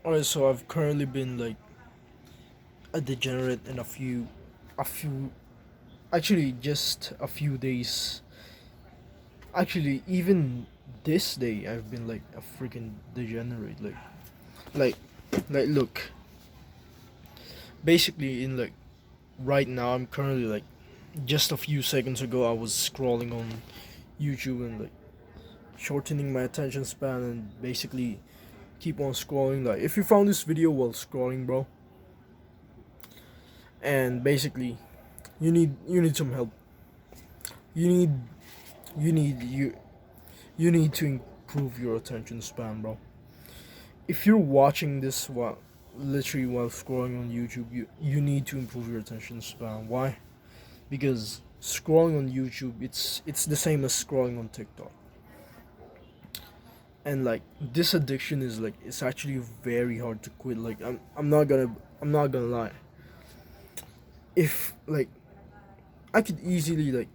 Alright, so I've currently been like a degenerate in a few, actually just a few days. Actually, even this day, I've been like a freaking degenerate. Like, look. Basically, in like right now, I'm currently like, just a few seconds ago, I was scrolling on YouTube and like shortening my attention span and basically keep on scrolling. Like, if you found this video while scrolling, bro, and basically you need some help. You need you need you you need to improve your attention span, bro. If you're watching this while literally while scrolling on YouTube, you need to improve your attention span. Why? Because scrolling on YouTube, it's the same as scrolling on TikTok. And like this addiction is like it's actually very hard to quit. Like I'm not gonna lie. If like I could easily like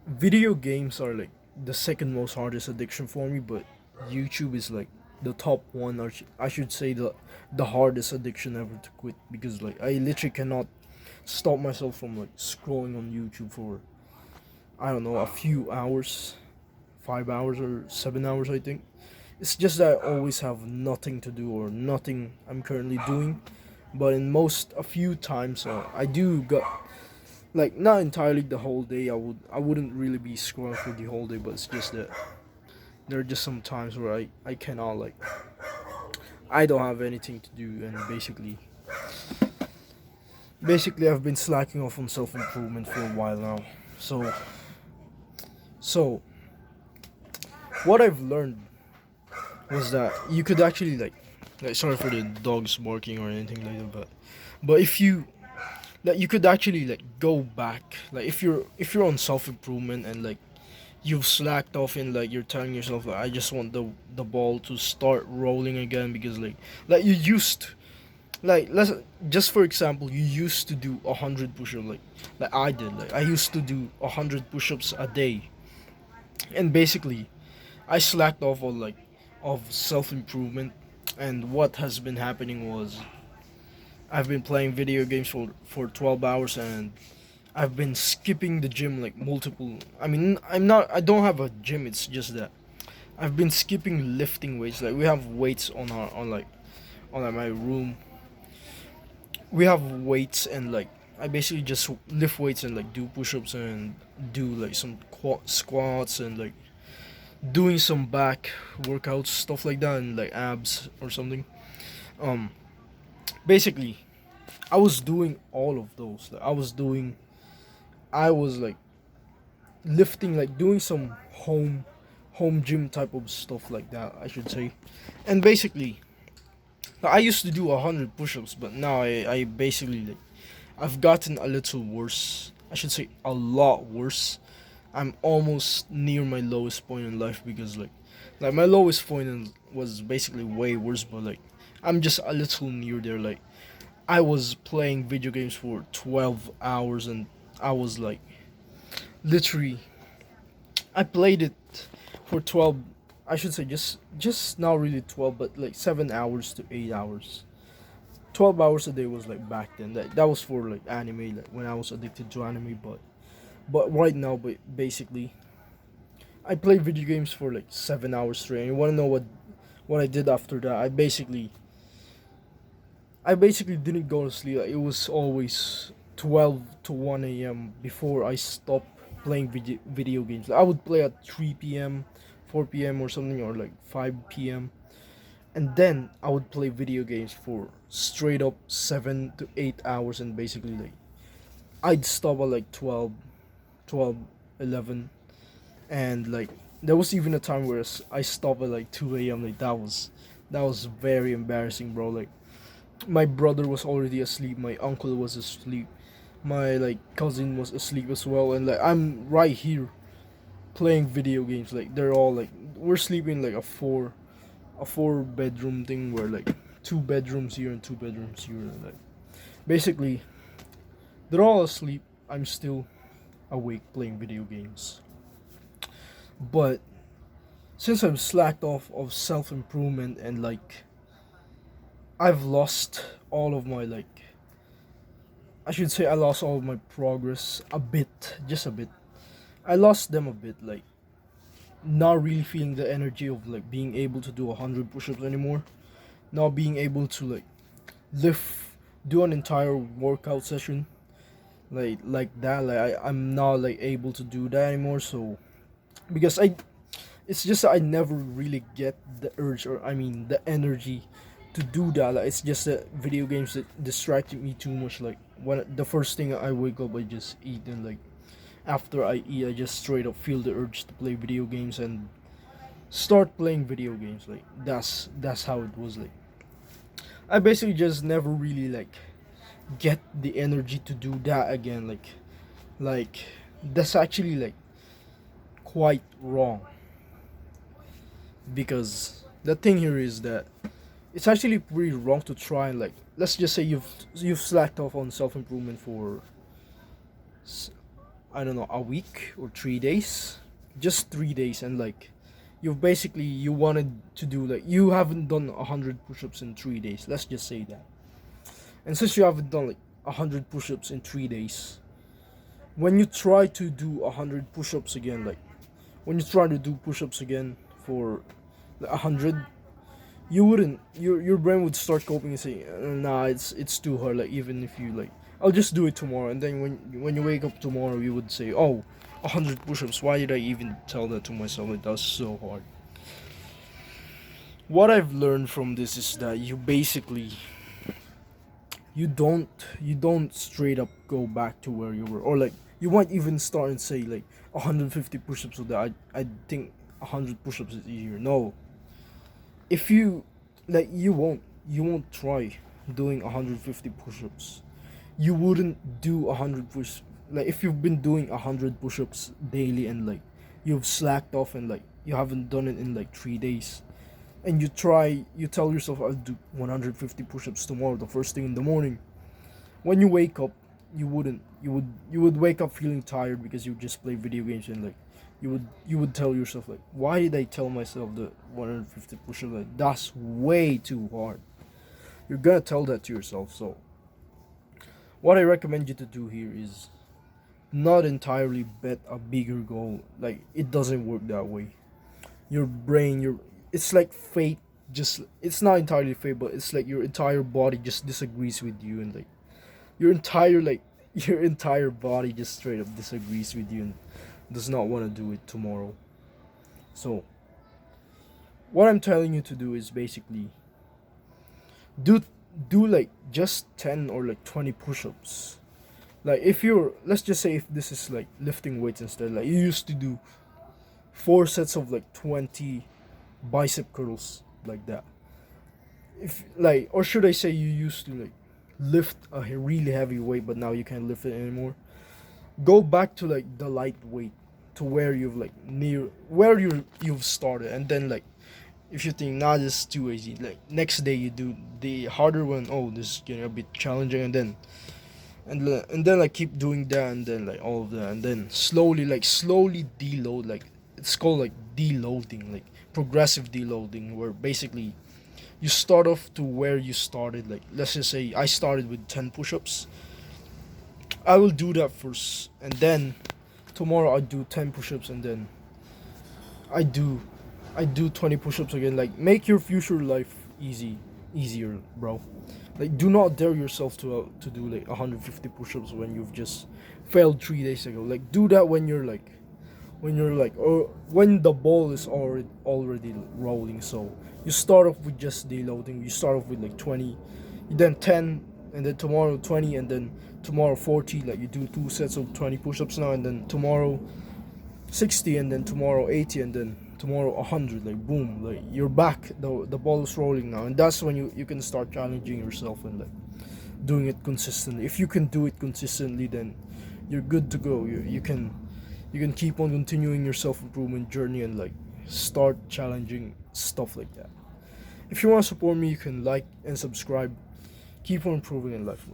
video games are like the second most hardest addiction for me, but YouTube is like the top one, or I should say the hardest addiction ever to quit, because like I literally cannot stop myself from like scrolling on YouTube for I don't know a few hours, 5 hours or 7 hours I think. It's just that I always have nothing to do or nothing I'm currently doing, but in most a few times I do got like not entirely the whole day. I wouldn't really be scrolling for the whole day, but it's just that there are just some times where I cannot like I don't have anything to do, and basically I've been slacking off on self improvement for a while now. So what I've learned was that you could actually like sorry for the dogs barking or anything like that, but if you like you could actually like go back, like if you're on self improvement and like you've slacked off and like you're telling yourself like I just want the ball to start rolling again, because like you used like let's just for example, you used to do 100 push-ups, like I did. Like I used to do 100 push-ups a day, and basically I slacked off on like of self improvement, and what has been happening was I've been playing video games for 12 hours, and I've been skipping the gym like multiple. I mean, I don't have a gym. It's just that I've been skipping lifting weights. Like we have weights on our on like my room. We have weights, and like I basically just lift weights and like do push-ups and do like some squats and like doing some back workouts, stuff like that, and like abs or something. Um, basically, I was doing all of those. Like I was like lifting, like doing some home gym type of stuff like that, I should say. And basically I used to do 100 push-ups, but now I basically like I've gotten a little worse, I should say a lot worse. I'm almost near my lowest point in life, because like my lowest point was basically way worse, but like I'm just a little near there. Like I was playing video games for 12 hours, and I was like literally I played it for 12. I should say just not really 12, but like 7 hours to 8 hours. 12 hours a day was like back then. That was for like anime, like when I was addicted to anime, but right now, but basically I play video games for like 7 hours straight. And you want to know what I did after that? I basically didn't go to sleep. Like, it was always 12 to 1 a.m. before I stopped playing video games. Like, I would play at 3 p.m., 4 p.m. or something, or like 5 p.m. And then I would play video games for straight up 7 to 8 hours, and basically like I'd stop at like 12, 11, and like there was even a time where I stopped at like 2 a.m. Like that was very embarrassing, bro. Like my brother was already asleep, my uncle was asleep, my like cousin was asleep as well, and like I'm right here playing video games. Like they're all like we're sleeping like a four bedroom thing, where like two bedrooms here and two bedrooms here, and like basically they're all asleep. I'm still awake playing video games. But since I've slacked off of self improvement and like I've lost all of my like, I should say I lost all of my progress a bit, just a bit. I lost them a bit, like not really feeling the energy of like being able to do 100 push-ups anymore, not being able to like lift, do an entire workout session like that. Like I'm not like able to do that anymore. So because I, it's just that I never really get the urge, or I mean the energy to do that. Like it's just that video games that distracted me too much. Like when the first thing I wake up, I just eat, and like after I eat, I just straight up feel the urge to play video games and start playing video games. Like that's how it was. Like I basically just never really like get the energy to do that again. Like that's actually like quite wrong, because the thing here is that it's actually pretty wrong to try and like, let's just say you've slacked off on self-improvement for I don't know, a week or 3 days, just 3 days, and like you've basically, you wanted to do like, you haven't done 100 push-ups in 3 days, let's just say that. And since you haven't done like 100 push-ups in 3 days, when you try to do 100 push-ups again, like when you try to do push-ups again for like 100, you wouldn't, your brain would start coping and say, nah, it's too hard. Like even if you like, I'll just do it tomorrow. And then when you wake up tomorrow, you would say, oh, 100 push-ups, why did I even tell that to myself? It does so hard. What I've learned from this is that you basically, you don't straight up go back to where you were, or like you might even start and say like 150 push-ups, so that I think 100 push-ups is easier. No, if you like, you won't try doing 150 push-ups. You wouldn't do 100 push, like if you've been doing 100 push-ups daily and like you've slacked off and like you haven't done it in like 3 days, and you tell yourself, I'll do 150 push-ups tomorrow the first thing in the morning. When you wake up, you wouldn't, you would wake up feeling tired because you just play video games, and like you would tell yourself like, why did I tell myself the 150 push-ups? Like that's way too hard. You're gonna tell that to yourself. So what I recommend you to do here is not entirely bet a bigger goal. Like it doesn't work that way. Your brain, it's like fate, just, it's not entirely fate, but it's like your entire body just disagrees with you, and like your entire like your entire body just straight up disagrees with you and does not want to do it tomorrow. So what I'm telling you to do is basically do do like just 10 or like 20 push-ups. Like if you're, let's just say if this is like lifting weights instead, like you used to do 4 sets of like 20 bicep curls, like that. If like, or should I say, you used to like lift a really heavy weight, but now you can't lift it anymore. Go back to like the light weight, to where you've like near where you've started, and then like if you think, nah, this is too easy, like next day you do the harder one. Oh, this is getting a bit challenging, and then and then like keep doing that, and then like all of that, and then slowly deload. Like it's called like deloading, like progressive deloading, where basically you start off to where you started. Like let's just say I started with 10 push-ups. I will do that first, and then tomorrow I do 10 push-ups, and then I do I do 20 push-ups again. Like make your future life easier, bro. Like do not dare yourself to do like 150 push-ups when you've just failed 3 days ago. Like do that when you're like, or when the ball is already rolling. So you start off with just deloading. You start off with like 20, then 10, and then tomorrow 20, and then tomorrow 40. Like you do 2 sets of 20 push-ups now, and then tomorrow 60, and then tomorrow 80, and then tomorrow 100. Like boom, like you're back. The ball is rolling now, and that's when you can start challenging yourself and like doing it consistently. If you can do it consistently, then you're good to go. You can keep on continuing your self-improvement journey and like start challenging stuff like that. If you want to support me, you can like and subscribe. Keep on improving in life.